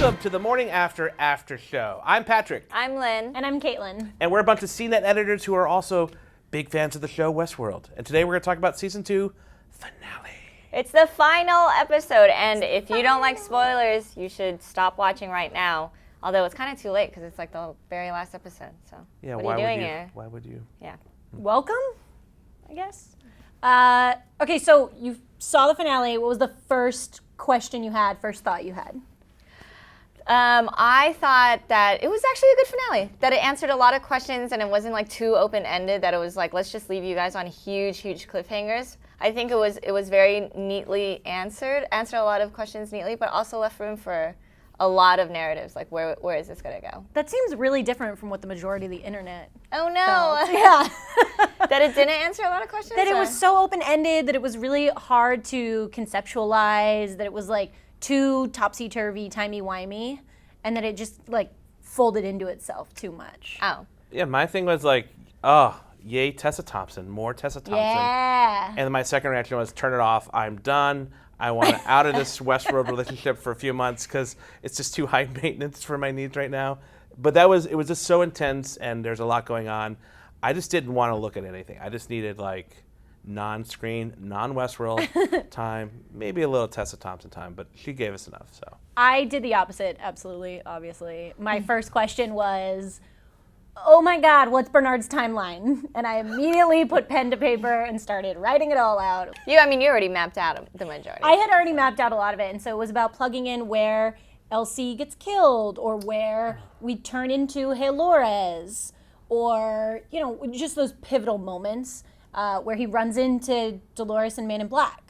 Welcome to the Morning After Show. I'm Patrick. I'm Lynn. And I'm Caitlin. And we're a bunch of CNET editors who are also big fans of the show Westworld. And today we're going to talk about Season 2 finale. It's the final episode, and if you don't like spoilers, you should stop watching right now. Although it's kind of too late because it's like the very last episode. So Yeah, what are you doing here? Why would you? Yeah. Welcome, I guess. Okay, so you saw the finale. What was the first question you had, first thought you had? I thought that it was actually a good finale. That it answered a lot of questions and it wasn't like too open-ended. That it was like, let's just leave you guys on huge cliffhangers. I think it was very neatly answered a lot of questions neatly, but also left room for a lot of narratives. Like, where is this gonna go? That seems really different from what the majority of the internet Oh no! felt. Yeah. That it didn't answer a lot of questions. That it or- was so open-ended, that it was really hard to conceptualize, that it was like too topsy-turvy, timey-wimey, and that it just like folded into itself too much. Oh. Yeah, my thing was like, oh, yay, Tessa Thompson. More Tessa Thompson. Yeah. And then my second reaction was, turn it off. I'm done. I want out of this Westworld relationship for a few months because it's just too high maintenance for my needs right now. But it was just so intense, and there's a lot going on. I just didn't want to look at anything. I just needed like non-screen, non-Westworld time, maybe a little Tessa Thompson time, but she gave us enough. So I did the opposite, absolutely, obviously. My first question was, oh my God, what's Bernard's timeline? And I immediately put pen to paper and started writing it all out. You already mapped out the majority. I had already mapped out a lot of it, and so it was about plugging in where Elsie gets killed, or where we turn into Halores, or, you know, just those pivotal moments where he runs into Dolores and Man in Black.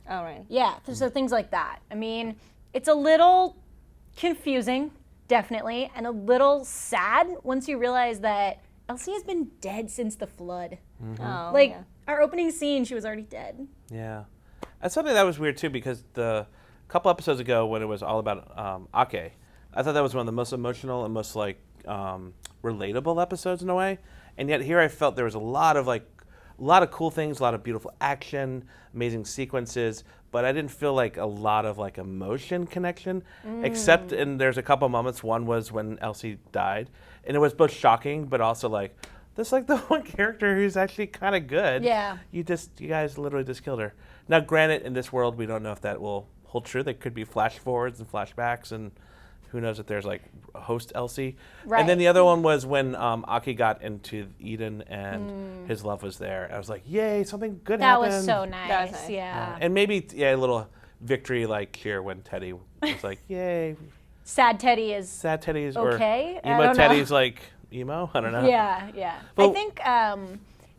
Oh, right. Yeah, so things like that. I mean, it's a little confusing, definitely, and a little sad once you realize that Elsie has been dead since the flood. Oh, Like, yeah. our opening scene, she was already dead. yeah, that's something that was weird too, because the couple episodes ago when it was all about Ake, I thought that was one of the most emotional and most like relatable episodes in a way, and yet here I felt there was a lot of cool things, a lot of beautiful action, amazing sequences, but I didn't feel like a lot of like emotion connection, except there's a couple moments. One was when Elsie died, and it was both shocking, but also like, this like the one character who's actually kind of good. Yeah. You guys literally just killed her. Now, granted, in this world, we don't know if that will hold true. There could be flash forwards and flashbacks, and who knows if there's like a host Elsie. Right. And then the other one was when Aki got into Eden and his love was there. I was like, yay, something good That happened. was so nice. That was nice. Yeah. And maybe a little victory like here when Teddy was like, yay. Sad Teddy is Sad Teddy's okay. or I emo don't know. Teddy's like emo. I don't know. Yeah, yeah. Well- I think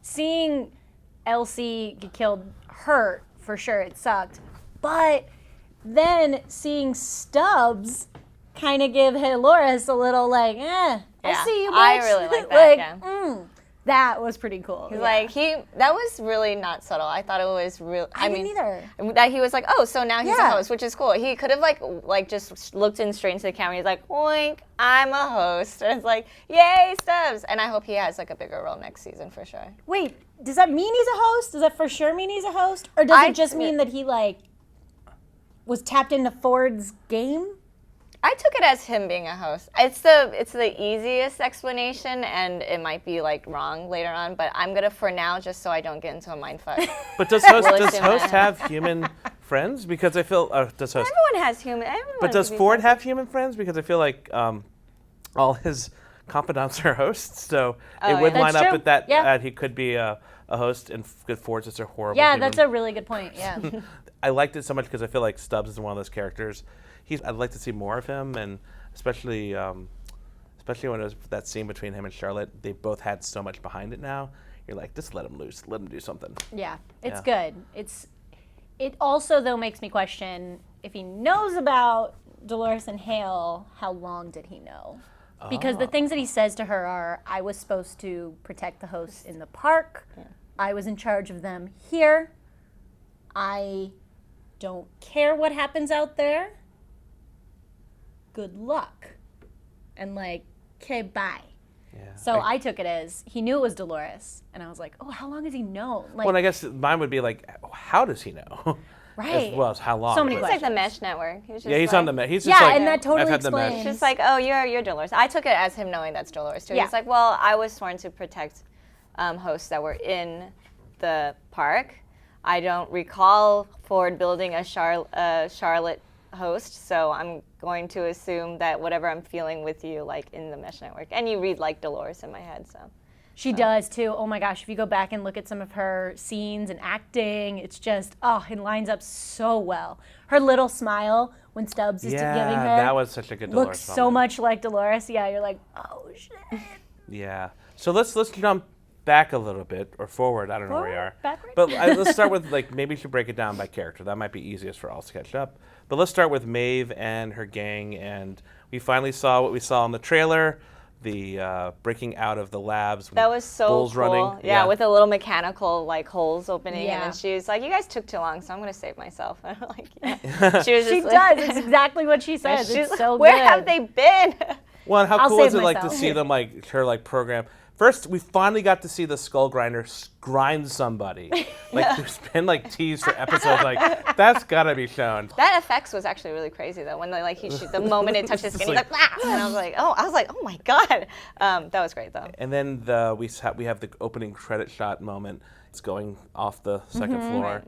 seeing Elsie get killed hurt, for sure, it sucked. But then seeing Stubbs kind of give Halores a little like, I Yeah, see you, bitch. I really like that, yeah. That was pretty cool. He's yeah. like, that was really not subtle. I thought it was real. I didn't either. That he was like, oh, so now he's a Yeah. host, which is cool. He could have like just looked in straight into the camera. He's like, oink, I'm a host. And it's like, yay, Stubbs. And I hope he has like a bigger role next season for sure. Wait, does that mean he's a host? Does that for sure mean he's a host? Or does it just mean that he like was tapped into Ford's game? I took it as him being a host. It's the easiest explanation, and it might be like wrong later on. But I'm gonna for now, just so I don't get into a mindfuck. But does host We'll assume that. have human friends? Because I feel does host. Everyone has human. But does Ford have human friends? Because I feel like all his confidants are hosts, so it would That's line up true. with that. Yeah. He could be a host, and Ford's just a horrible. Yeah, human. that's a really good point. Yeah. I liked it so much because I feel like Stubbs is one of those characters. I'd like to see more of him, and especially when it was that scene between him and Charlotte. They both had so much behind it now. You're like, just let him loose, let him do something. Yeah, it's Yeah. good. It also though makes me question if he knows about Dolores and Hale, how long did he know? Because the things that he says to her are, I was supposed to protect the hosts in the park. Yeah. I was in charge of them here. I don't care what happens out there. Good luck. And like, okay, bye. Yeah. So I took it as he knew it was Dolores, and I was like, oh, how long has he known? Like, Well, and I guess mine would be like, how does he know? Right. as well as how long. So many but- He's like the Mesh Network. He was just Yeah, he's like, on the He's just Yeah, like, and that totally I've had the explains. Mesh. Just like, oh, you're Dolores. I took it as him knowing that's Dolores too. Yeah. He's like, well, I was sworn to protect hosts that were in the park. I don't recall Ford building a Charlotte host, so I'm going to assume that whatever I'm feeling with you, like in the Mesh Network, and you read like Dolores in my head, so. She does too. Oh my gosh, if you go back and look at some of her scenes and acting, it's just, it lines up so well. Her little smile when Stubbs is giving her that was such a good Dolores looks so moment. much like Dolores. Yeah, you're like, oh shit. Yeah. So let's jump back a little bit or forward. I don't know where we Forward? are. Backward? But let's start with like maybe we should break it down by character. That might be easiest for all to catch up. But let's start with Maeve and her gang, and we finally saw what we saw in the trailer. The breaking out of the labs. That was so Bulls cool. running. Yeah, with a little mechanical like holes opening, Yeah. and then she was like, "You guys took too long, so I'm gonna save myself." And I'm like, yeah. She was just She like, does. It's exactly what she says. she's It's like, so where good. have they been? Well, and how I'll cool save is it like to myself. see them like her like program? First, we finally got to see the Skull Grinder grind somebody. Like there's been like teased for episodes. Like that's gotta be shown. That effects was actually really crazy though. When the moment it touched his skin, he's like, "Ah!" And I was like, oh my god, that was great though. And then we have the opening credit shot moment. It's going off the second floor.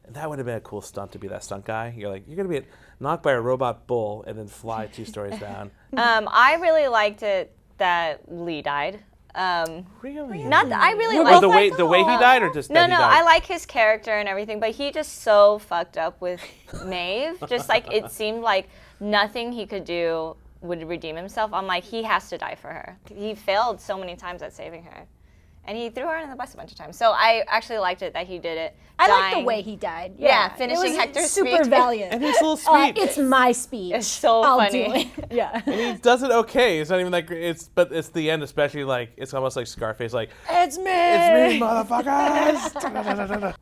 And that would have been a cool stunt to be that stunt guy. You're going to be knocked by a robot bull and then fly 2 stories down. I really liked it that Lee died. Really? I really Or liked the way he died, or just No, that he no, died? I like his character and everything, but he just so fucked up with Maeve. Just like it seemed like nothing he could do would redeem himself. I'm like, he has to die for her. He failed so many times at saving her. And he threw her under the bus a bunch of times. So I actually liked it that he did it. I like the dying. way he died. Yeah, It finishing was Hector's super speech. valiant. And his little speech. It's my speech. It's so I'll funny. do it. Yeah. And he does it okay. It's not even that great. But it's the end, especially like it's almost like Scarface, like It's me. it's me, motherfuckers.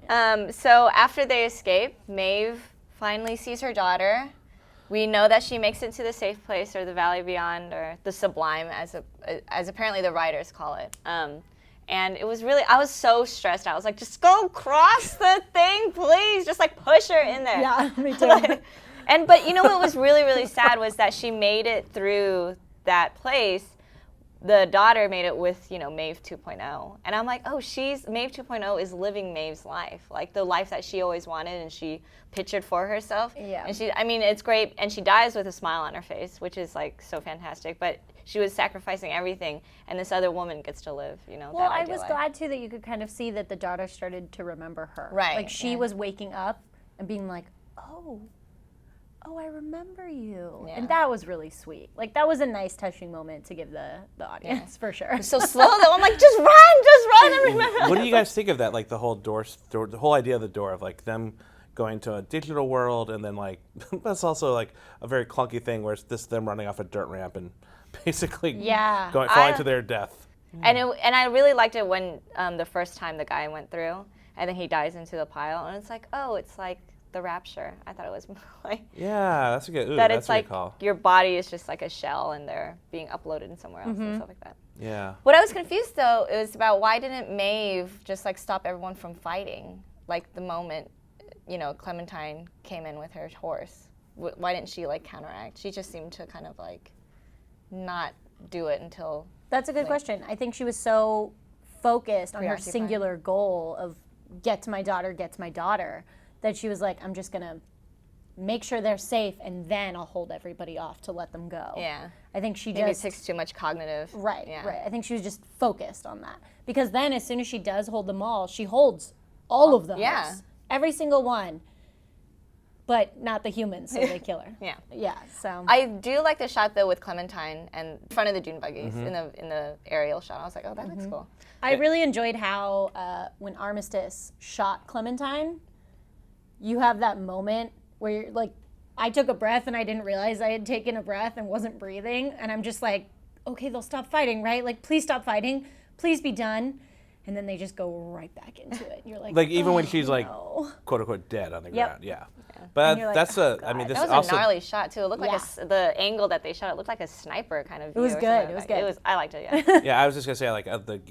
So after they escape, Maeve finally sees her daughter. We know that she makes it to the safe place, or the Valley Beyond, or the Sublime, as apparently the writers call it. And it was really, I was so stressed out. I was like, just go cross the thing, please. Just like push her in there. Yeah, me too. But you know what was really, really sad was that she made it through that place. The daughter made it with, Maeve 2.0. And I'm like, oh, Maeve 2.0 is living Maeve's life. Like the life that she always wanted and she pictured for herself. Yeah. And it's great. And she dies with a smile on her face, which is like so fantastic. But she was sacrificing everything. And this other woman gets to live, Well, that I ideal was life. glad too that you could kind of see that the daughter started to remember her. Right, Like she yeah. was waking up and being like, oh, I remember you. Yeah. And that was really sweet. Like that was a nice touching moment to give the audience for sure. So slow though. I'm like, just run and remember. What do you guys think of that? Like the whole the whole idea of the door of like them going to a digital world, and then like that's also like a very clunky thing where it's just them running off a dirt ramp and basically Yeah. falling to their death. And I really liked it when the first time the guy went through, and then he dies into the pile, and it's like, oh, it's like the rapture. I thought it was like Yeah, that's a good. Ooh, that. that's It's a like good call. your body is just like a shell, and they're being uploaded somewhere else and stuff like that. Yeah. What I was confused though is about why didn't Maeve just like stop everyone from fighting? Like the moment, Clementine came in with her horse. Why didn't she like counteract? She just seemed to kind of like not do it until. That's a good question. I think she was so focused on her Preoccupied. singular goal of get to my daughter, that she was like, I'm just going to make sure they're safe and then I'll hold everybody off to let them go. Yeah. I think she Maybe it just takes too much cognitive. Right, Yeah. right. I think she was just focused on that. Because then as soon as she does hold them all, she holds all of those. Yeah. Every single one. But not the humans, so they kill her. Yeah. Yeah, so. I do like the shot though with Clementine and in front of the dune buggies in the aerial shot. I was like, oh, that looks cool. I really enjoyed how when Armistice shot Clementine, you have that moment where you're like, I took a breath and I didn't realize I had taken a breath and wasn't breathing. And I'm just like, okay, they'll stop fighting, right? Like, please stop fighting. Please be done. And then they just go right back into it. You're like, Like even when she's like no. quote unquote dead on the Yep. ground. Yeah. But you're like, that's oh, I mean God. this That was also a gnarly shot too. It looked like Yeah. the angle that they shot. It looked like a sniper kind of. View was or good, something it was like that. good. I liked it. Yeah. Yeah, I was just gonna say like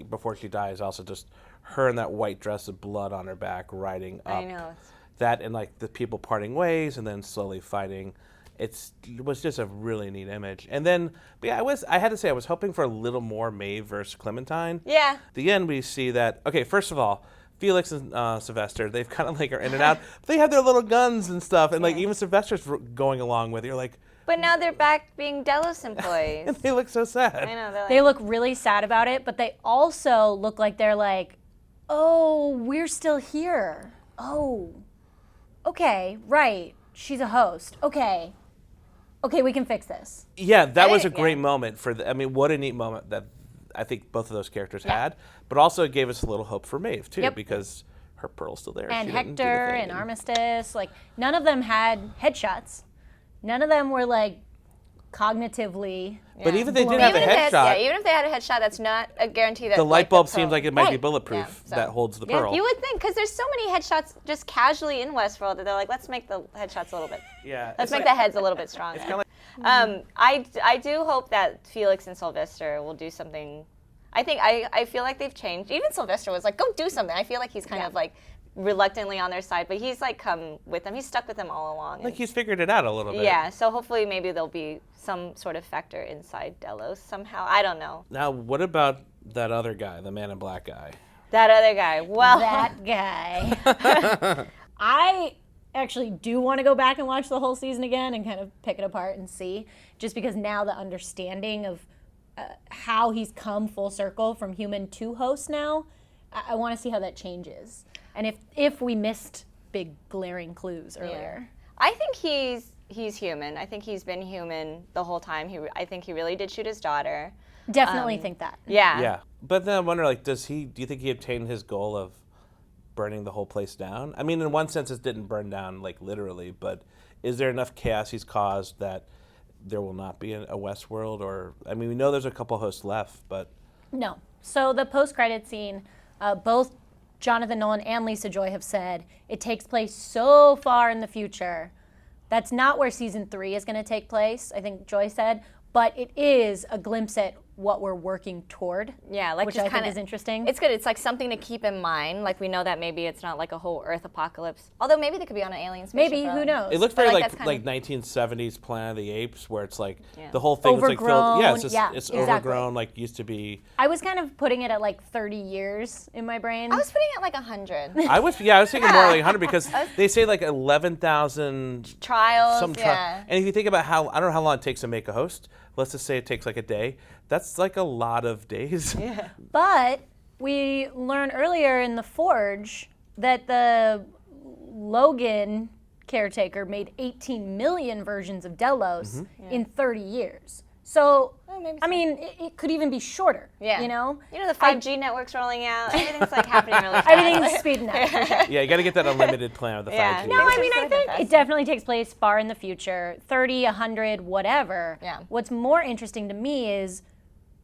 before she dies, also just her in that white dress of blood on her back riding up. I know. that and like the people parting ways and then slowly fighting. It was just a really neat image. And then, but yeah, I had to say, I was hoping for a little more Maeve versus Clementine. Yeah. The end, we see that, okay, first of all, Felix and Sylvester, they've kind of like are in and out. But they have their little guns and stuff. And like even Sylvester's going along with it. You're like, But now they're back being Delos employees. and they look so sad. I know. They're like, They look really sad about it, but they also look like they're like, oh, we're still here. Oh, okay, right. She's a host. Okay, we can fix this. Yeah, that was a think- great yeah. moment I mean, what a neat moment that I think both of those characters had. But also it gave us a little hope for Maeve, too, Yep. because her Pearl's still there. And She didn't do the Hector thing. and Armistice, like none of them had headshots. None of them were like cognitively. But even if they did have a even if they headshot, had, even if they had a headshot, that's not a guarantee that the light bulb seems pearl- like it might be Right. bulletproof Yeah, so- that holds the Yeah, pearl. You would think, because there's so many headshots just casually in Westworld that they're like, let's make the headshots a little bit. Yeah, Let's it's make like- the heads a little bit stronger. kinda I do hope that Felix and Sylvester will do something. I feel like they've changed. Even Sylvester was like, go do something. I feel like he's kind of like reluctantly on their side, but he's like come with them. He's stuck with them all along. Like he's figured it out a little bit. Yeah, so hopefully maybe there'll be some sort of factor inside Delos somehow. I don't know. Now, what about that other guy, the Man in Black guy? That other guy. Well, That guy. I actually do want to go back and watch the whole season again and kind of pick it apart and see, just because now the understanding of how he's come full circle from human to host now, I want to see how that changes. And if we missed big glaring clues earlier. I think he's human. I think he's been human the whole time. I think he really did shoot his daughter. Definitely think that. Yeah. Yeah. But then I wonder, like, do you think he obtained his goal of burning the whole place down? I mean, in one sense, it didn't burn down, like, literally, but is there enough chaos he's caused that there will not be a Westworld? Or, I mean, we know there's a couple hosts left, but... No. So the post-credit scene, both Jonathan Nolan and Lisa Joy have said it takes place so far in the future. That's not where season 3 is going to take place, I think Joy said, but it is a glimpse at what we're working toward. Yeah, like which just I think kinda, is interesting. It's good. It's like something to keep in mind. Like we know that maybe it's not like a whole Earth apocalypse. Although maybe they could be on an alien spaceship. Maybe, for all who we know. knows? It looks But, very like, like that's kinda- 1970s Planet of the Apes, where it's like Yeah. the whole thing was like filled. Overgrown, Yeah, it's just yeah, it's exactly. overgrown, like used to be. I was kind of putting it at like 30 years in my brain. I was putting it like 100 I was thinking more like 100 because they say like 11,000 trials. some yeah. And if you think about how, I don't know how long it takes to make a host. Let's just say it takes like a day. That's like a lot of days. Yeah. But we learned earlier in The Forge that the Logan caretaker made 18 million versions of Delos in 30 years. So, Oh, maybe I so. mean, it could even be shorter, Yeah. you know? You know the 5G network's rolling out. Everything's like happening really fast. Everything's speeding up. for sure. Yeah, you got to get that unlimited plan of the 5G. Yeah. No, I Things mean, are I so think fast. it definitely takes place far in the future, 30, 100, whatever. Yeah. What's more interesting to me is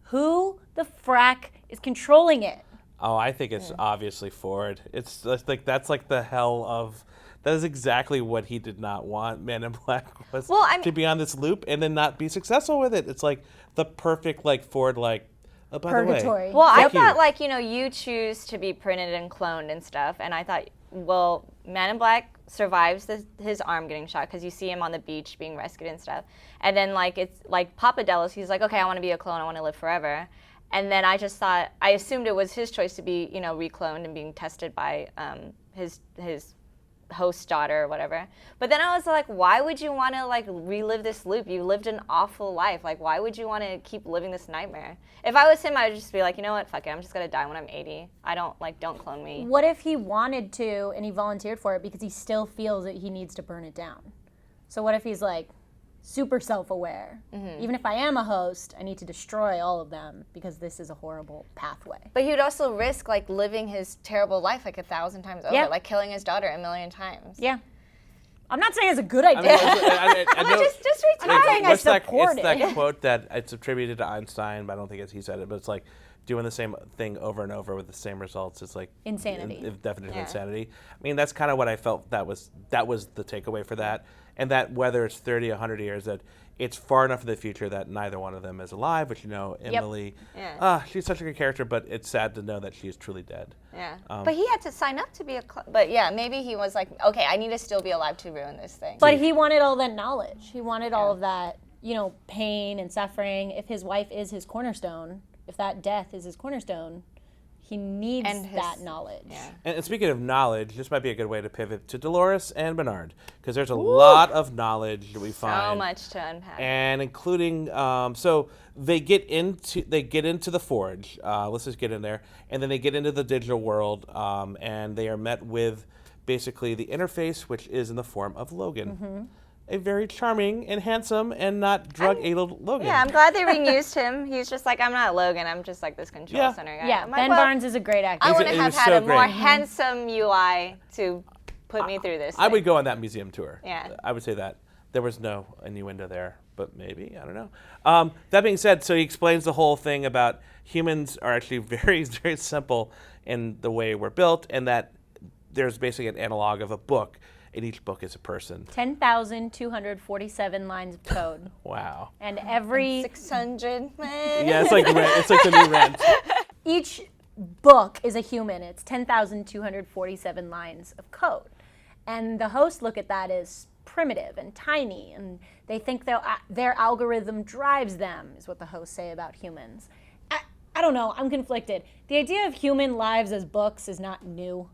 who the frack is controlling it. Oh, I think it's obviously Ford. It's just like that's like the hell of. That is exactly what he did not want. Man in Black was Well, I mean- to be on this loop and then not be successful with it. It's like the perfect like Ford like. Oh, by the way, Purgatory. Well, I Thank you. thought like, you choose to be printed and cloned and stuff, and I thought, well, Man in Black survives his arm getting shot because you see him on the beach being rescued and stuff, and then like it's like Papa Delos, he's like, okay, I want to be a clone, I want to live forever, and then I assumed it was his choice to be recloned and being tested by his host daughter or whatever. But then I was like, why would you want to like relive this loop? You lived an awful life. Like, why would you want to keep living this nightmare? If I was him, I would just be like, you know what, fuck it, I'm just gonna die when I'm 80. Don't clone me. What if he wanted to and he volunteered for it because he still feels that he needs to burn it down? So what if he's like super self-aware? Even if I am a host, I need to destroy all of them because this is a horrible pathway. But he would also risk like living his terrible life like 1,000 times over, Yeah. like killing his daughter 1,000,000 times. Yeah. I'm not saying it's a good I idea. mean, I know- Just retire. saying I what's that, support it's it. that quote that it's attributed to Einstein, but I don't think he said it. But it's like, doing the same thing over and over with the same results is like Insanity. Definition of Yeah. insanity. I mean, that's kind of what I felt that was the takeaway for that, and that whether it's 30, 100 years, that it's far enough in the future that neither one of them is alive. Which Emily, Yeah. she's such a good character, but it's sad to know that she is truly dead. Yeah. But he had to sign up to be but yeah, maybe he was like, okay, I need to still be alive to ruin this thing. But he wanted all that knowledge. He wanted all of that, pain and suffering. If his wife is his cornerstone, if that death is his cornerstone, he needs that knowledge. Yeah. And speaking of knowledge, this might be a good way to pivot to Dolores and Bernard, because there's a lot of knowledge that we find. So much to unpack. And including, so they get into the forge. Let's just get in there, and then they get into the digital world, and they are met with basically the interface, which is in the form of Logan, a very charming and handsome and not drug-addled Logan. Yeah, I'm glad they reused him. He's just like, I'm not Logan. I'm just like this control center guy. Yeah, I'm like, Ben well, Barnes is a great actor. I wouldn't He have was had so a more great. handsome UI to put me through this. I would go on that museum tour. Yeah. I would say that. There was no innuendo there, but maybe, I don't know. That being said, so he explains the whole thing about humans are actually very, very simple in the way we're built, and that there's basically an analog of a book, and each book is a person. 10,247 lines of code. Wow. And every 600. Yeah, it's like rent. It's like the new Rent. each book is a human. It's 10,247 lines of code. And the hosts look at that as primitive and tiny, and they think their algorithm drives them, is what the hosts say about humans. I don't know, I'm conflicted. The idea of human lives as books is not new.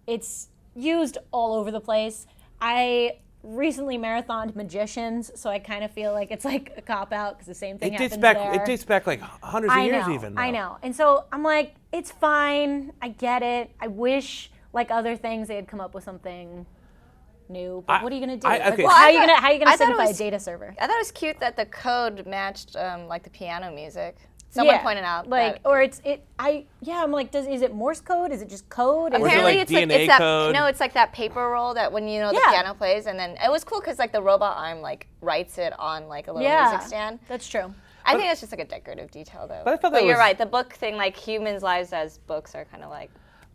It's used all over the place. I recently marathoned Magicians, so I kind of feel like it's like a cop-out because the same thing happens there. It dates back like hundreds of years even. Though. I know. And so I'm like, it's fine. I get it. I wish, like other things, they had come up with something new. But what are you going to do? okay. How are you going to I thought it signify a was- data server? I thought it was cute that the code matched like the piano music. Someone pointed out like, that. or I'm like, is it Morse code? Is it just code? Is Was it Apparently, like it's like DNA it's that code? it's like that paper roll that when the Yeah. piano plays, and then it was cool because like the robot arm like writes it on like a little music stand. That's true. I think it's just like a decorative detail though. But I thought that you're was- right. The book thing, like humans' lives as books, are kind of like.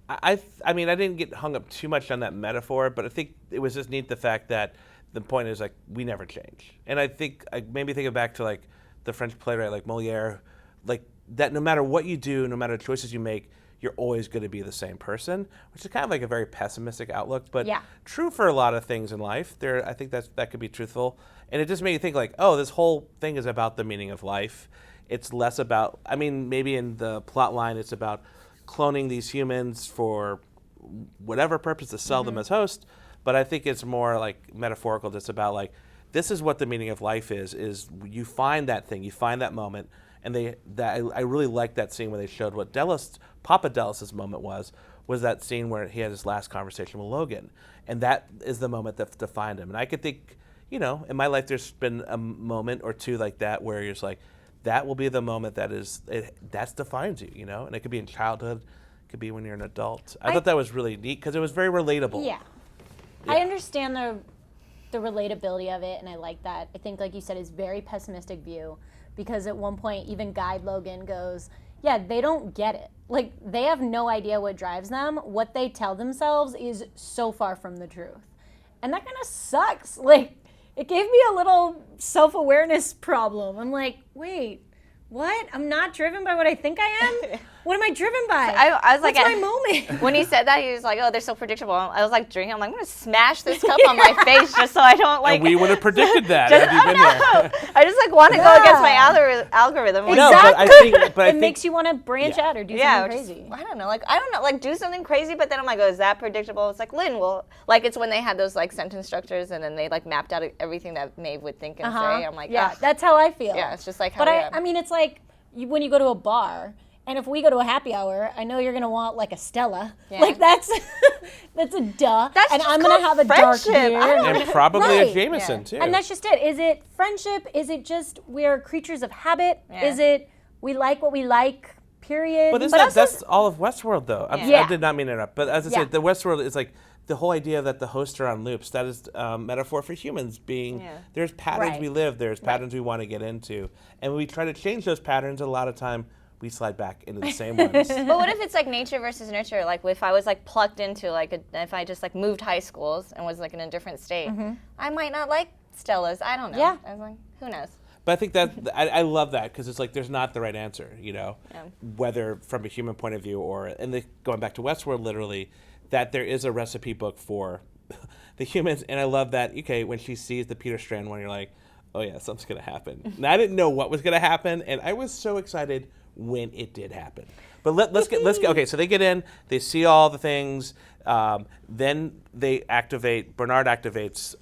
I mean, I didn't get hung up too much on that metaphor, but I think it was just neat the fact that the point is like we never change, and I think made me think back to like the French playwright like Moliere, like that no matter what you do, no matter the choices you make, you're always going to be the same person, which is kind of like a very pessimistic outlook, but true for a lot of things in life. I think that could be truthful, and it just made you think like, oh, this whole thing is about the meaning of life. It's less about, I mean, maybe in the plot line, it's about cloning these humans for whatever purpose to sell them as hosts, but I think it's more like metaphorical, just about like, this is what the meaning of life is you find that thing, you find that moment, and I really liked that scene where they showed what Papa Dallas's moment was that scene where he had his last conversation with Logan, and that is the moment that defined him. And I could think, in my life there's been a moment or two like that where you're just like, that will be the moment that defines you, and it could be in childhood, it could be when you're an adult. I thought that was really neat because it was very relatable. Yeah. I understand the relatability of it, and I like that. I think, like you said, it's a very pessimistic view, because at one point even Guide Logan goes, yeah, they don't get it. Like, they have no idea what drives them. What they tell themselves is so far from the truth. And that kind of sucks. Like, it gave me a little self-awareness problem. I'm like, wait, what? I'm not driven by what I think I am? What am I driven by? I was like, what's my moment? When he said that, he was like, "Oh, they're so predictable." I was like drinking. I'm like, I'm gonna smash this cup on my face just so I don't like. And we would have predicted that Just- had you been here. I just like want to go against my algorithm. No, Exactly. but I it think makes you want to branch out or do Yeah, something just- crazy. I don't know. Like do something crazy, but then I'm like, oh, is that predictable? It's like Lynn will. Like it's when they had those like sentence structures, and then they like mapped out everything that Maeve would think and say. I'm like, yeah, ugh. that's how I feel. Yeah, it's just like how But we I mean, it's like when you go to a bar, and if we go to a happy hour, I know you're gonna want like a Stella. Yeah. Like that's a duh. That's and just I'm gonna called have a dark friendship. beer. I don't- and probably Right. a Jameson Yeah. too. And that's just it. Is it friendship? Is it just we're creatures of habit? Yeah. Is it we like what we like? Period. But also- that's all of Westworld, though. Yeah. I did not mean to interrupt. But as I Yeah. said, the Westworld is like the whole idea that the hosts are on loops. That is metaphor for humans being, Yeah. there's patterns Right. we live, there's patterns we want to get into. And when we try to change those patterns, a lot of time we slide back into the same ones. But what if it's like nature versus nurture? Like if I was like plucked into if I just like moved high schools and was like in a different state, I might not like Stella's. I don't know. Yeah. I was like, who knows? But I think that I love that because it's like there's not the right answer, Yeah. whether from a human point of view going back to Westworld, literally, that there is a recipe book for the humans, and I love that. Okay, when she sees the Peter Strand one, you're like, oh yeah, something's gonna happen. And I didn't know what was gonna happen, and I was so excited when it did happen. But let's get. Okay, so they get in, they see all the things, then they activate. Bernard activates.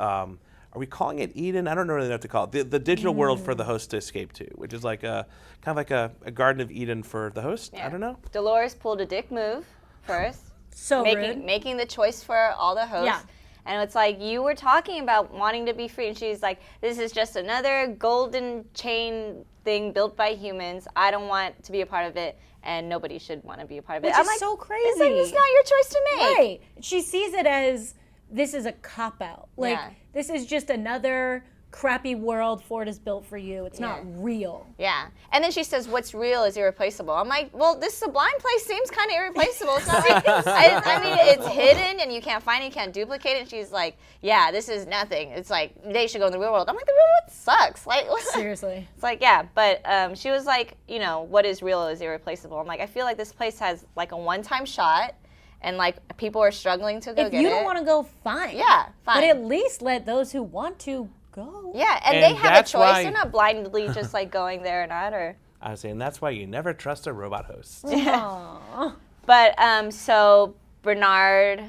Are we calling it Eden? I don't really know what to call it. The digital world for the host to escape to, which is like kind of like a Garden of Eden for the host. Yeah. I don't know. Dolores pulled a dick move first. So rude. Making the choice for all the hosts. Yeah. And it's like, you were talking about wanting to be free. And she's like, this is just another golden chain thing built by humans. I don't want to be a part of it. And nobody should want to be a part of it. Which I'm is like, so crazy. It's like, it's not your choice to make. Right. She sees it as this is a cop-out. Like, Yeah. this is just another crappy world Ford has built for you. It's not real. Yeah. And then she says, what's real is irreplaceable. I'm like, well, this Sublime place seems kind of irreplaceable. It's not like, I mean, it's hidden and you can't find it, you can't duplicate it. And she's like, yeah, this is nothing. It's like, they should go in the real world. I'm like, the real world sucks. Like, Seriously. It's like, yeah, but she was like, what is real is irreplaceable. I'm like, I feel like this place has like a one-time shot, and like people are struggling to go If get it. you don't want to go, fine. Yeah, fine. But at least let those who want to go. Yeah, and And they have a that's choice. why- They're not blindly just like going there or not. Or I was saying that's why you never trust a robot host. Aw. but so Bernard,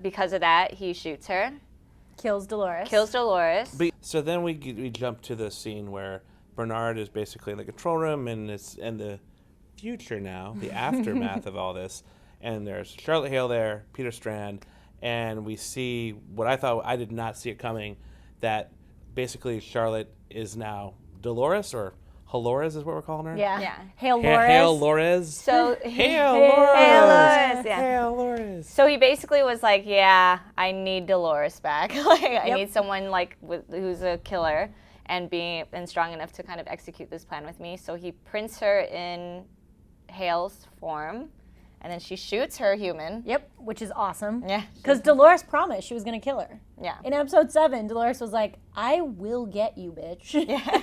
because of that, he shoots her, Kills Dolores. kills Dolores. But, so then we jump to the scene where Bernard is basically in the control room, and it's in the future now, the aftermath of all this. And there's Charlotte Hale there, Peter Strand, and we see what I did not see it coming, that basically Charlotte is now Dolores, or Halores is what we're calling her? Yeah. Yeah. Hail Lores. Hale Lores. So Hale Hale Lores. Lores, yeah. Hale Lores. So he basically was like, yeah, I need Dolores back. Like, I Yep. need someone like who's a killer and strong enough to kind of execute this plan with me. So he prints her in Hale's form, and then she shoots her human. Yep, which is awesome. Yeah. Because Dolores promised she was going to kill her. Yeah. In episode 7, Dolores was like, I will get you, bitch. Yeah.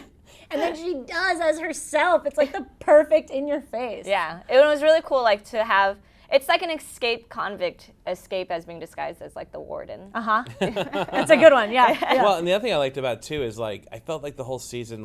And then she does as herself. It's like the perfect in your face. Yeah. It was really cool, like, to have. It's like an escaped convict escape as being disguised as like the warden. Uh-huh. That's a good one, yeah. Yeah. Well, and the other thing I liked about it too is like I felt like the whole season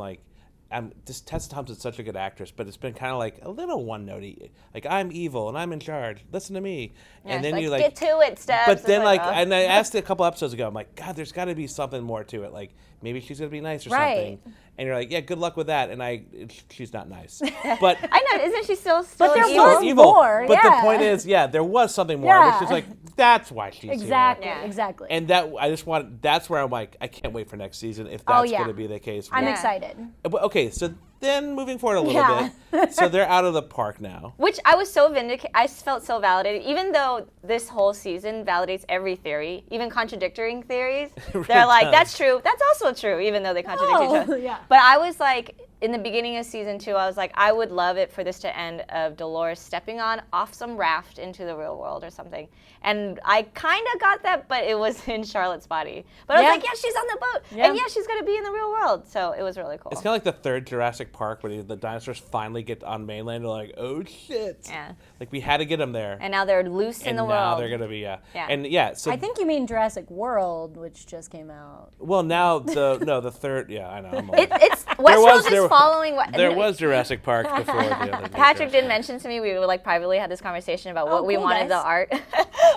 Tessa Thompson's such a good actress, but it's been kind of like a little one-notey. Like, I'm evil and I'm in charge. Listen to me. Yeah, and then it's you like, like get to it, Steps. But It's then like, and I asked it a couple episodes ago. I'm like, God, there's got to be something more to it. Like maybe she's gonna be nice or Right. something. And you're like, yeah, good luck with that. And she's not nice. But I know, isn't she still But there evil? was more, But yeah. the point is, there was something more, Yeah. which is like that's why she's Exactly, here. Yeah. exactly. And that's where I'm like, I can't wait for next season if that's yeah. going to be the case. I'm Yeah. excited. But, okay, so then moving forward a little Yeah. bit, so they're out of the park now. Which I was so vindicated. I felt so validated, even though this whole season validates every theory, even contradicting theories. really They're like, does. that's true. That's also true, even though they contradict each other. yeah. But I was like, in the beginning of season 2, I was like, I would love it for this to end of Dolores stepping off some raft into the real world or something. And I kind of got that, but it was in Charlotte's body. But I Yeah. was like, yeah, she's on the boat. Yeah. And yeah, she's going to be in the real world. So it was really cool. It's kind of like the third Jurassic Park when the dinosaurs finally get on mainland. They're like, oh shit! Yeah. Like we had to get them there. And now they're loose in And the now world. they're gonna be Yeah. And so I think you mean Jurassic World, which just came out. well now the third I know I'm old. It's Westworld there- is following what There was Jurassic Park before the other. Patrick did mention to me, we were like privately had this conversation about what we cool, wanted guys. the art.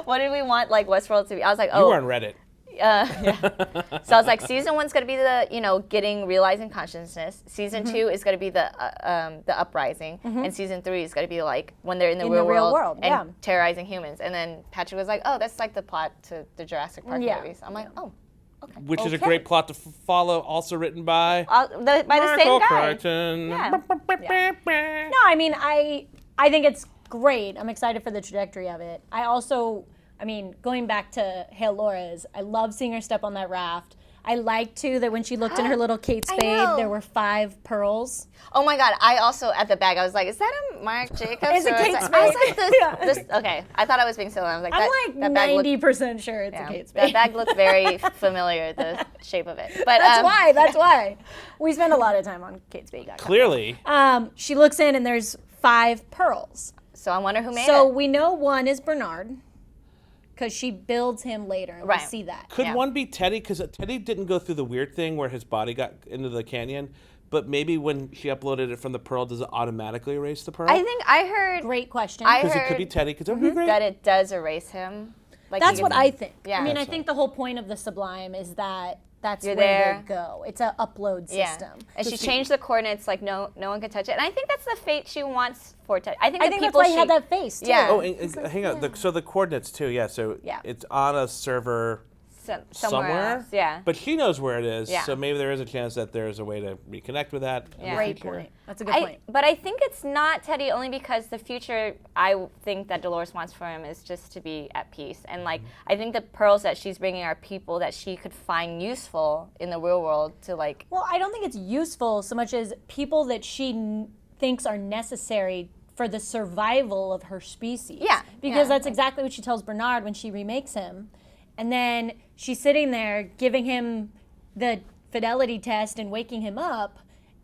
What did we want like Westworld to be? I was like, You were on Reddit. yeah. So I was like, season 1's gonna be the realizing consciousness. Season 2 is gonna be the uprising, and season 3 is gonna be like when they're in the In real the real world world, and yeah. terrorizing humans. And then Patrick was like, oh, that's like the plot to the Jurassic Park Yeah. movies. I'm like, oh, okay. Which is a Okay. great plot to follow, also written by By the Michael same guy. Crichton. Yeah. No, I mean, I think it's great. I'm excited for the trajectory of it. I mean, going back to Hale Lores, I love seeing her step on that raft. I like too that when she looked in her little Kate I Spade, know. there were 5 pearls. Oh my God! I also at the bag. I was like, "Is that a Marc Jacobs?" It's a or Kate is that-" I was like, Spade. "This." Yeah. This okay. I thought I was being silly. I was like, I'm that, like that bag looked 90% sure it's a Kate that Spade. bag looked very familiar, the shape of it. But That's why. We spend a lot of time on KateSpade.com. Clearly. She looks in and there's 5 pearls. So I wonder who made So it. we know one is Bernard because she builds him later and Right. we see that. Could Yeah. one be Teddy? Because Teddy didn't go through the weird thing where his body got into the canyon, but maybe when she uploaded it from the pearl, does it automatically erase the pearl? I think I heard Great question. I Because it could be heard Teddy, because that would be great. that it does erase him. Like That's he what can- I think. Yeah. I mean, I That's think the whole point of the Sublime is that that's You're where there. they go. It's an upload Yeah. system. And she changed the coordinates like no one can touch it. And I think that's the fate she wants for Teddy. I think I the think that's people why he she had that face, too. Yeah. Oh, and hang on. So the coordinates too, yeah. So Yeah. it's on a server somewhere else. Yeah. But she knows where it is, Yeah. so maybe there is a chance that there's a way to reconnect with that. in the Yeah. Great future. point. That's a good point. But I think it's not Teddy only because the future I think that Dolores wants for him is just to be at peace. And like I think the pearls that she's bringing are people that she could find useful in the real world to like Well, I don't think it's useful so much as people that she thinks are necessary for the survival of her species. Yeah, Because yeah. that's exactly what she tells Bernard when she remakes him. And then she's sitting there giving him the fidelity test and waking him up.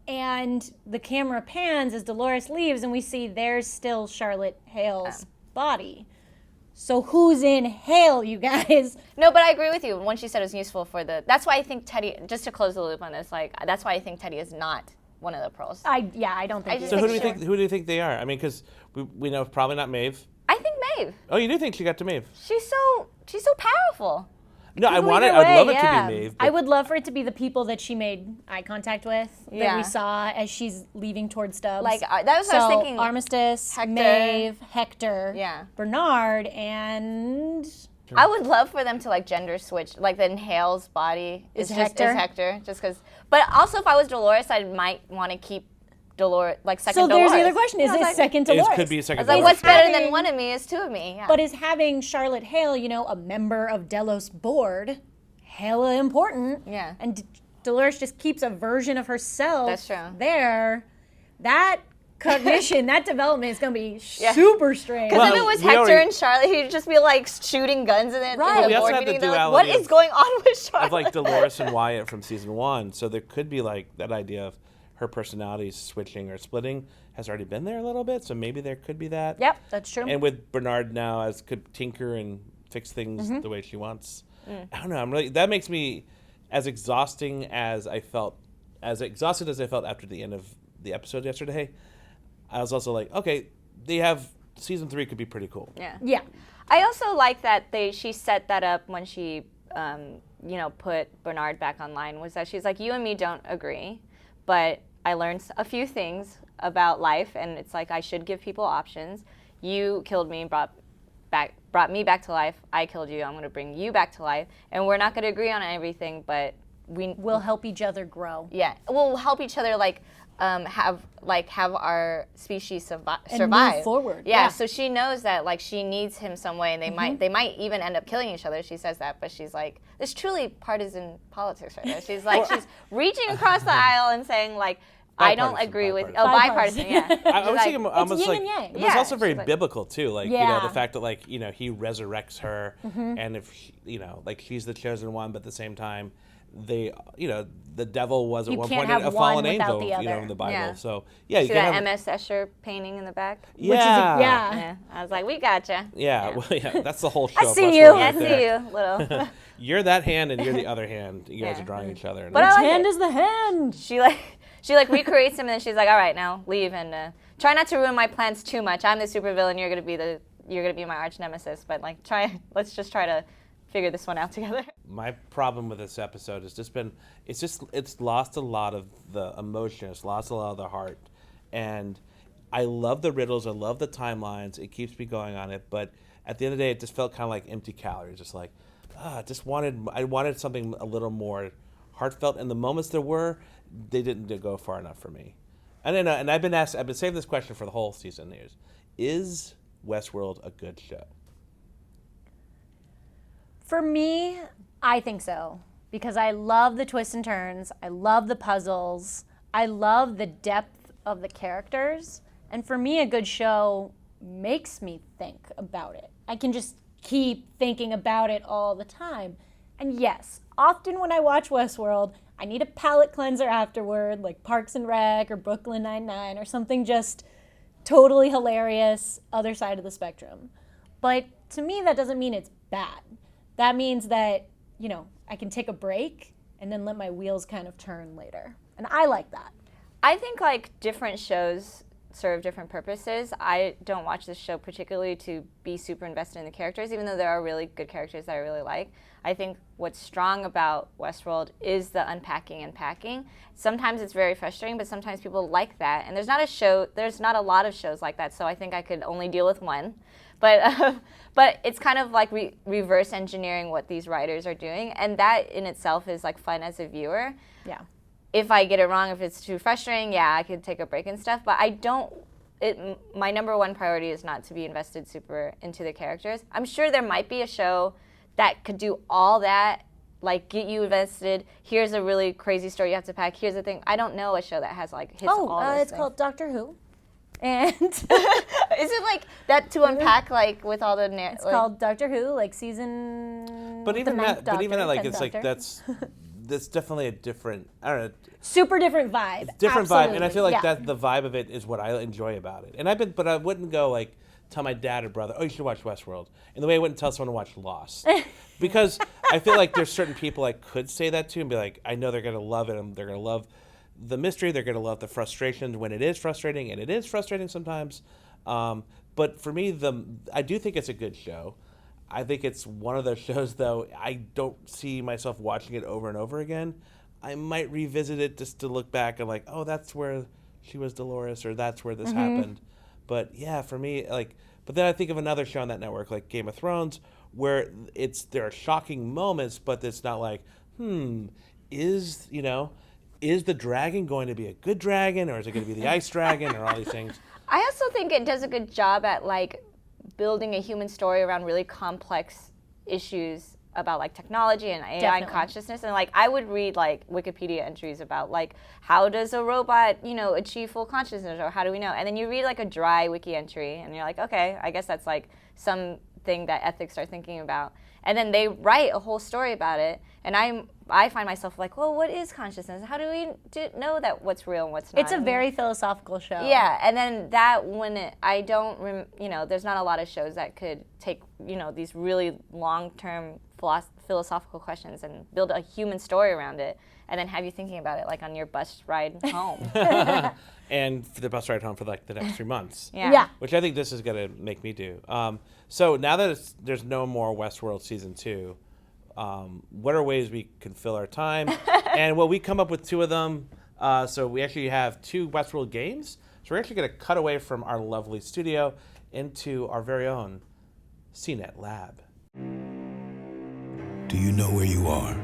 And the camera pans as Dolores leaves, and we see there's still Charlotte Hale's body. So who's in Hale, you guys? No, but I agree with you. When she said it was useful for the that's why I think Teddy just to close the loop on this, like that's why I think Teddy is not one of the pearls. I don't think I just So who do we Sure. think? Who do you think they are? I mean, because we know probably not Maeve. I think Maeve. Oh, you do think she got to Maeve? She's so powerful. No, I Either want it. way, I'd love it yeah. to be Maeve. I would love for it to be the people that she made eye contact with that Yeah. we saw as she's leaving towards Stubbs. Like, that was what I was thinking. Armistice, Hector. Maeve, Hector, Yeah. Bernard, and I would love for them to like gender switch, like then Hale's body Is just Hector? is Hector, just because. But also, if I was Dolores, I might want to keep Dolores like second. so Dolores. there's the other question: Is I was this like- second It Dolores? could be a I second. was like, Dolores. what's better having- than one of me is two of me. Yeah. But is having Charlotte Hale, a member of Delos board, hella important? Yeah. And Dolores just keeps a version of herself. That's true. There, that cognition, that development is going to be Yeah. super strange. Because if Well, it was we Hector already- and Charlotte, he'd just be like shooting guns in it. Right. In But the we also board have the meeting. They're like, what duality is going on with Charlotte? of like Dolores and Wyatt from season 1. So there could be like that idea of her personalities switching or splitting has already been there a little bit. So maybe there could be that. Yep, that's true. And with Bernard now, as could tinker and fix things Mm-hmm. the way she wants. Mm. I don't know. That makes me as exhausting as I felt, as exhausted as I felt after the end of the episode yesterday. I was also like, okay, they have season 3 could be pretty cool. Yeah. yeah. I also like that she set that up when she, put Bernard back online. Was that she's like, you and me don't agree, but I learned a few things about life, and it's like I should give people options. You killed me and brought me back to life. I killed you. I'm going to bring you back to life, and we're not going to agree on everything, but We'll help each other grow. we'll help each other have our species survive. move forward, Yeah, yeah. so she knows that like she needs him some way, and they might even end up killing each other. She says that, but she's like, this truly partisan politics right there. She's like, she's reaching across the aisle and saying like, I don't Bipartisan, agree with bipartisan. bipartisan. Yeah, I was She's thinking like, almost yin like and yang. it was Yeah, also very she's like- biblical too, like Yeah. the fact that like he resurrects her, and if like she's the chosen one, but at the same time, they the devil was at You one can't point have a one fallen without angel, the other. in the Bible. Yeah. So yeah, you see can that have MS Escher painting in the back. yeah, Yeah, I was like, we gotcha. yeah, well, yeah, that's the whole show. I of see Westworld you. Yeah, I right see there. you, little. You're that hand, and you're the other hand. You guys Yeah. are drawing each other. But I like Hand it. is the hand. She recreates him, and then she's like, all right, now leave and try not to ruin my plans too much. I'm the supervillain. You're gonna be my arch nemesis. But like, let's just try to figure this one out together. My problem with this episode has just been it's lost a lot of the emotion, it's lost a lot of the heart, and I love the riddles, I love the timelines, it keeps me going on it, but at the end of the day it just felt kind of like empty calories, just like I wanted something a little more heartfelt, and the moments there were, they didn't go far enough for me. And I've been saving this question for the whole season. Is Westworld a good show? For me, I think so. because I love the twists and turns. I love the puzzles. I love the depth of the characters. And for me, a good show makes me think about it. I can just keep thinking about it all the time. And yes, often when I watch Westworld, I need a palate cleanser afterward, like Parks and Rec or Brooklyn Nine-Nine or something just totally hilarious, other side of the spectrum. But to me, that doesn't mean it's bad. That means that, you know, I can take a break and then let my wheels kind of turn later. And I like that. I think like different shows serve different purposes. I don't watch this show particularly to be super invested in the characters, even though there are really good characters that I really like. I think what's strong about Westworld is the unpacking and packing. Sometimes it's very frustrating, but sometimes people like that. And there's not a lot of shows like that, so I think I could only deal with one. But it's kind of like reverse engineering what these writers are doing, and that in itself is like fun as a viewer. Yeah. If I get it wrong, if it's too frustrating, yeah, I could take a break and stuff. But my number one priority is not to be invested super into the characters. I'm sure there might be a show that could do all that, like get you invested. Here's a really crazy story you have to pack. Here's the thing. I don't know a show that has like hits all those it's things. called Doctor Who. And Is it like that to unpack like with all the it's called Doctor Who, like season. But even the ninth that, but even that, like 10th it's like Doctor. that's definitely a different. I don't know. Super different vibe. Different vibe, and I Absolutely, feel like yeah. that the vibe of it is what I enjoy about it. And but I wouldn't go like tell my dad or brother, oh, you should watch Westworld, in the way I wouldn't tell someone to watch Lost, because I feel like there's certain people I could say that to and be like, I know they're gonna love it, and they're gonna love the mystery, they're gonna love the frustration when it is frustrating, and it is frustrating sometimes. But for me, I do think it's a good show. I think it's one of those shows, though, I don't see myself watching it over and over again. I might revisit it just to look back and like, oh, that's where she was Dolores, or that's where this happened. But yeah, for me, like, but then I think of another show on that network, like Game of Thrones, where there are shocking moments, but it's not like, is the dragon going to be a good dragon, or is it going to be the ice dragon, or all these things? I also think it does a good job at like building a human story around really complex issues about like technology and AI and Definitely. consciousness. And like I would read like Wikipedia entries about like how does a robot, achieve full consciousness, or how do we know? And then you read like a dry wiki entry and you're like, okay, I guess that's like something that ethics are thinking about. And then they write a whole story about it, and I find myself like, well, what is consciousness? How do we know that what's real and what's not? It's a very philosophical show. Yeah, and then that there's not a lot of shows that could take, these really long-term philosophical questions and build a human story around it, and then have you thinking about it like on your bus ride home. And for the bus ride home for like the next 3 months. Yeah. Which I think this is going to make me do. So now that there's no more Westworld Season 2, what are ways we can fill our time? And we come up with 2 of them. So we actually have 2 Westworld games. So we're actually going to cut away from our lovely studio into our very own CNET lab. Do you know where you are?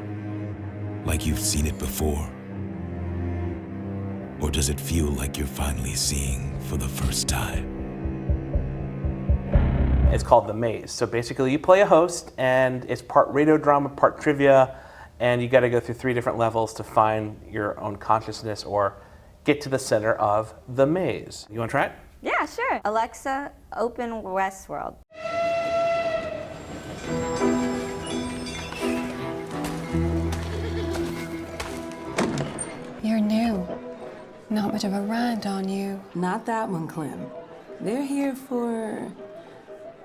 Like you've seen it before? Or does it feel like you're finally seeing for the first time? It's called The Maze. So basically you play a host, and it's part radio drama, part trivia, and you got to go through 3 different levels to find your own consciousness or get to the center of the maze. You want to try it? Yeah, sure. Alexa, open Westworld. You're new. Not much of a ride on you. Not that one, Clem. They're here for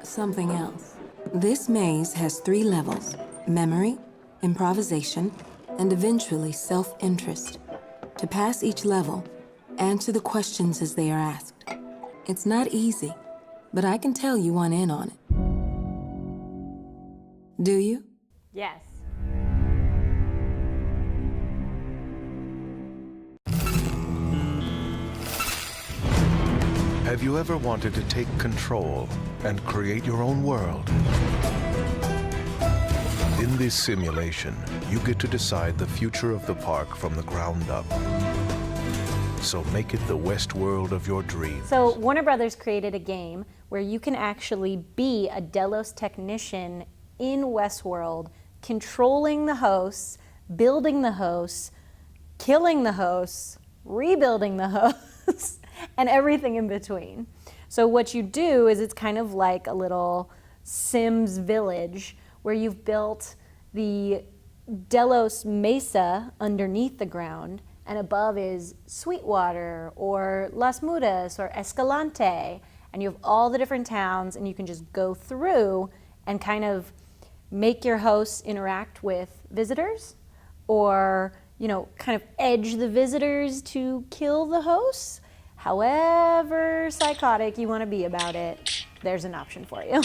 something else. This maze has 3 levels: memory, improvisation, and eventually self-interest. To pass each level, answer the questions as they are asked. It's not easy, but I can tell you want in on it. Do you? Yes. Have you ever wanted to take control and create your own world? In this simulation, you get to decide the future of the park from the ground up. So make it the Westworld of your dreams. So Warner Brothers created a game where you can actually be a Delos technician in Westworld, controlling the hosts, building the hosts, killing the hosts, rebuilding the hosts, and everything in between. So what you do is it's kind of like a little Sims village where you've built the Delos Mesa underneath the ground, and above is Sweetwater or Las Mudas or Escalante, and you have all the different towns, and you can just go through and kind of make your hosts interact with visitors, or kind of edge the visitors to kill the hosts. However psychotic you want to be about it, there's an option for you.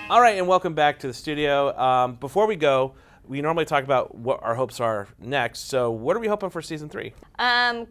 All right, and welcome back to the studio. Before we go, we normally talk about what our hopes are next. So what are we hoping for season 3?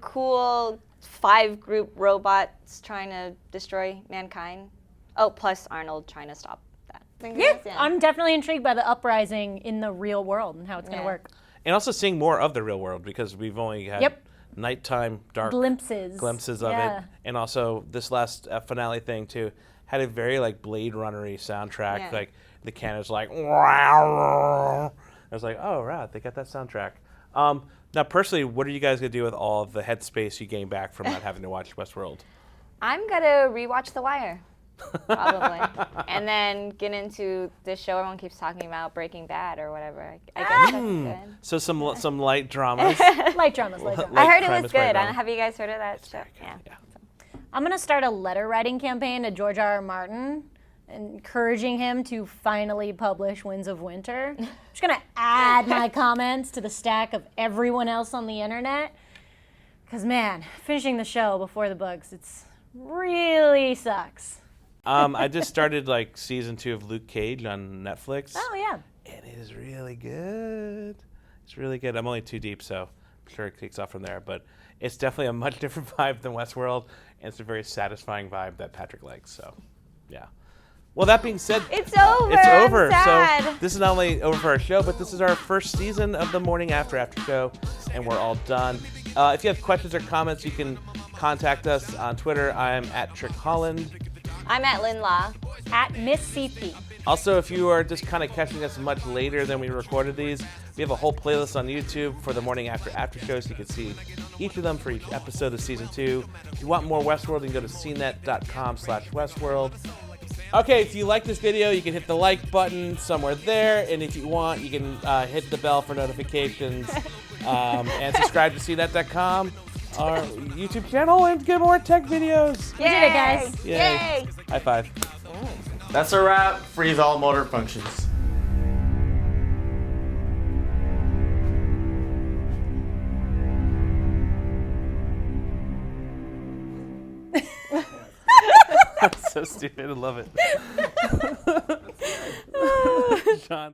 Cool 5-group robots trying to destroy mankind. Oh, plus Arnold trying to stop that. Yeah, I'm definitely intrigued by the uprising in the real world and how it's going to work. And also seeing more of the real world, because we've only had nighttime, dark glimpses of it. And also this last finale thing too had a very like Blade Runner-y soundtrack. Yeah. Like the cannon's like, I was like, oh right, they got that soundtrack. Now personally, what are you guys gonna do with all of the headspace you gain back from not having to watch Westworld? I'm gonna rewatch The Wire, probably, and then get into this show everyone keeps talking about, Breaking Bad or whatever. I guess that's good. So some light dramas. Light dramas. Like I heard it Crime was is Right good. Wrong. Have you guys heard of that show? Yeah. I'm going to start a letter writing campaign to George R.R. Martin, encouraging him to finally publish Winds of Winter. I'm just going to add my comments to the stack of everyone else on the internet. Because, man, finishing the show before the books, it's really sucks. I just started like season 2 of Luke Cage on Netflix. Oh, yeah. And it is really good. It's really good. I'm only 2 deep, so I'm sure it kicks off from there. But it's definitely a much different vibe than Westworld, and it's a very satisfying vibe that Patrick likes. So, yeah. Well, that being said, It's over. It's over. I'm sad. So this is not only over for our show, but this is our first season of the Morning After show, and we're all done. If you have questions or comments, you can contact us on Twitter. I am at Trick Holland. I'm at Lynn Law. At Miss CP. Also, if you are just kind of catching us much later than we recorded these, we have a whole playlist on YouTube for the Morning After shows. You can see each of them for each episode of season 2. If you want more Westworld, you can go to cnet.com/Westworld. Okay, if you like this video, you can hit the like button somewhere there, and if you want, you can hit the bell for notifications and subscribe to cnet.com, our YouTube channel, and get more tech videos. We did it, guys. Yay. High five. That's a wrap. Freeze all motor functions. That's so stupid. I love it. John.